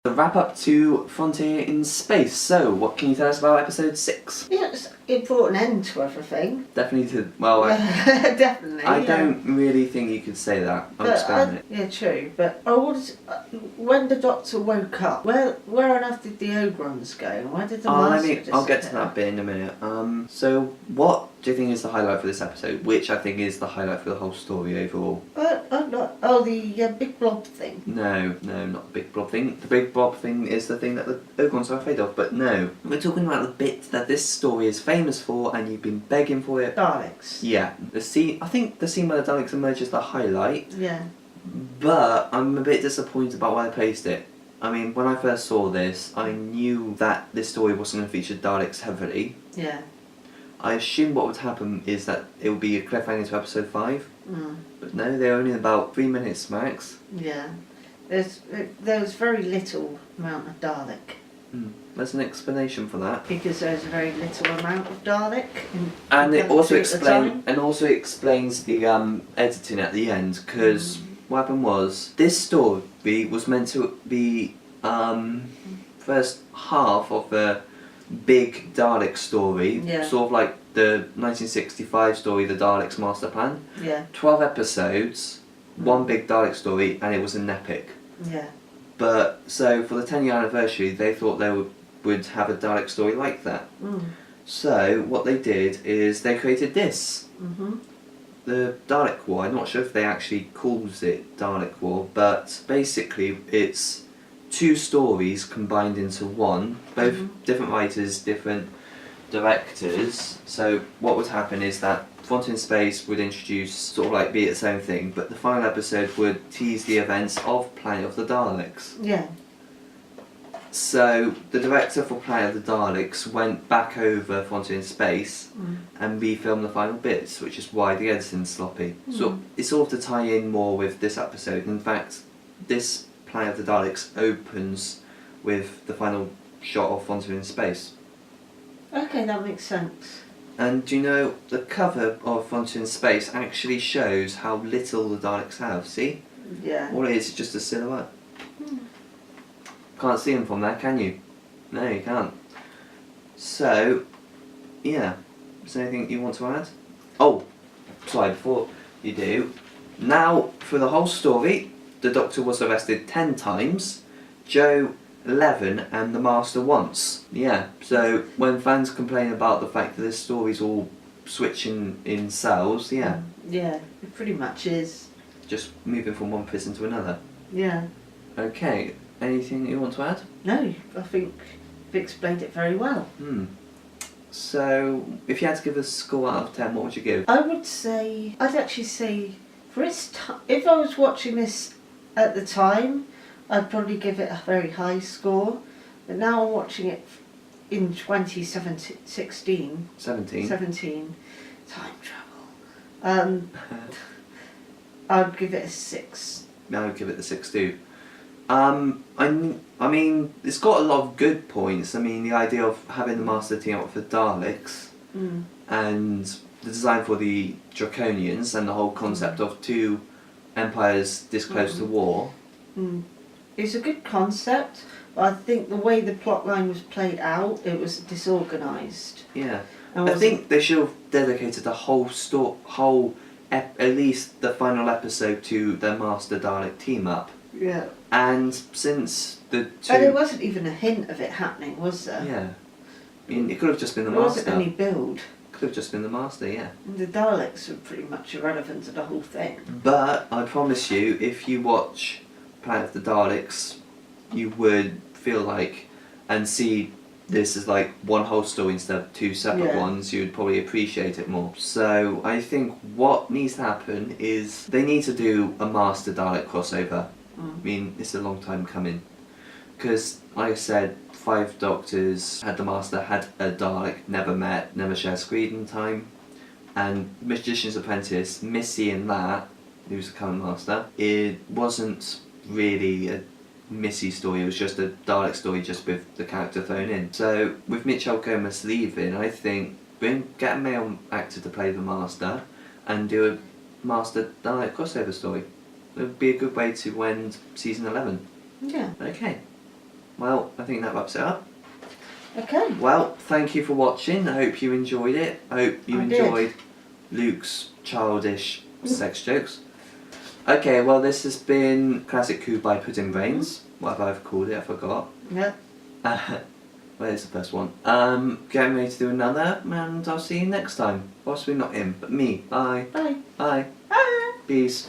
The wrap up to Frontier in Space. So, what can you tell us about episode 6? Yes, it brought an end to everything. Definitely well, Definitely. I don't really think you could say that. I'll expand it. Yeah, true. But when the Doctor woke up, where on earth did the Ogrons go? Where did the Master I'll get to that bit in a minute. So what do you think is the highlight for this episode? Which I think is the highlight for the whole story overall? The big blob thing. No, not the big blob thing. The big blob thing is the thing that the Ogrons are afraid of, but no. We're talking about the bit that this story is famous for and you've been begging for it. Daleks. Yeah. I think the scene where the Daleks emerge is the highlight. Yeah. But I'm a bit disappointed about why I placed it. I mean, when I first saw this, I knew that this story wasn't going to feature Daleks heavily. Yeah. I assumed what would happen is that it would be a cliffhanger to episode 5. Mm. But no, they're only about 3 minutes max. Yeah. There's very little amount of Dalek. There's an explanation for that. Because there's very little amount of Dalek. And it also explains the editing at the end, because what happened was this story was meant to be first half of the big Dalek story, sort of like the 1965 story, the Daleks Master Plan. Yeah. 12 episodes, one big Dalek story, and it was an epic. Yeah. But so for the 10-year anniversary, they thought they would have a Dalek story like that. So what they did is they created this, the Dalek War. I'm not sure if they actually calls it Dalek War, but basically it's 2 stories combined into one. Both different writers, different directors. So what would happen is that Frontier in Space would introduce, sort of like be its own thing, but the final episode would tease the events of Planet of the Daleks. Yeah. So the director for Planet of the Daleks went back over Frontier in Space and refilmed the final bits, which is why the editing's sloppy. So it's sort of to tie in more with this episode. In fact, this Planet of the Daleks opens with the final shot of Frontier in Space. Okay, that makes sense. And do you know, the cover of Frontier in Space actually shows how little the Daleks have, see? Yeah. All it is just a silhouette. Can't see them from there, can you? No, you can't. So, yeah. Is there anything you want to add? Oh, sorry, before you do. Now, for the whole story, the Doctor was arrested 10 times, Joe 11, and the Master once. Yeah, so when fans complain about the fact that this story's all switching in cells, yeah. Yeah, it pretty much is. Just moving from one prison to another. Yeah. Okay, anything you want to add? No, I think you've explained it very well. So, if you had to give a score out of 10, what would you give? I'd actually say, for its if I was watching this at the time, I'd probably give it a very high score. But now I'm watching it in 2016. 17. Time travel. I'd give it a 6. I would give it the 6 too. I mean, it's got a lot of good points. I mean, the idea of having the Master team up for Daleks, and the design for the Draconians, and the whole concept of 2 empires this close to war. It's a good concept, but I think the way the plot line was played out, it was disorganised. Yeah, I think they should have dedicated the whole at least the final episode to their Master Dalek team up. Yeah. And since the 2... And there wasn't even a hint of it happening, was there? Yeah. I mean, it could have just been the There Master. wasn't any build. Could have just been the Master, yeah. And the Daleks were pretty much irrelevant to the whole thing. But I promise you, if you watch Planet of the Daleks, you would feel like, and see this as like one whole story instead of 2 separate ones, you would probably appreciate it more. So I think what needs to happen is they need to do a Master Dalek crossover. I mean, it's a long time coming. Because, like I said, 5 Doctors had the Master, had a Dalek, never met, never shared screen time. And Magician's Apprentice, Missy and that, who's the current Master, it wasn't really a Missy story, it was just a Dalek story just with the character thrown in. So, with Mitchell Gomez leaving, I think get a male actor to play the Master and do a Master Dalek crossover story. It would be a good way to end season 11. Yeah. Okay. well, I think that wraps it up. Okay. Well, thank you for watching. I hope you enjoyed it. I hope you I did. enjoyed Luke's childish sex jokes. Okay, well, this has been Classic Coup by Pudding Brains. Whatever I've called it, I forgot. Yeah. Well, it's the first one. Getting ready to do another, and I'll see you next time. Possibly not him, but me. Bye. Bye. Bye. Bye. Peace.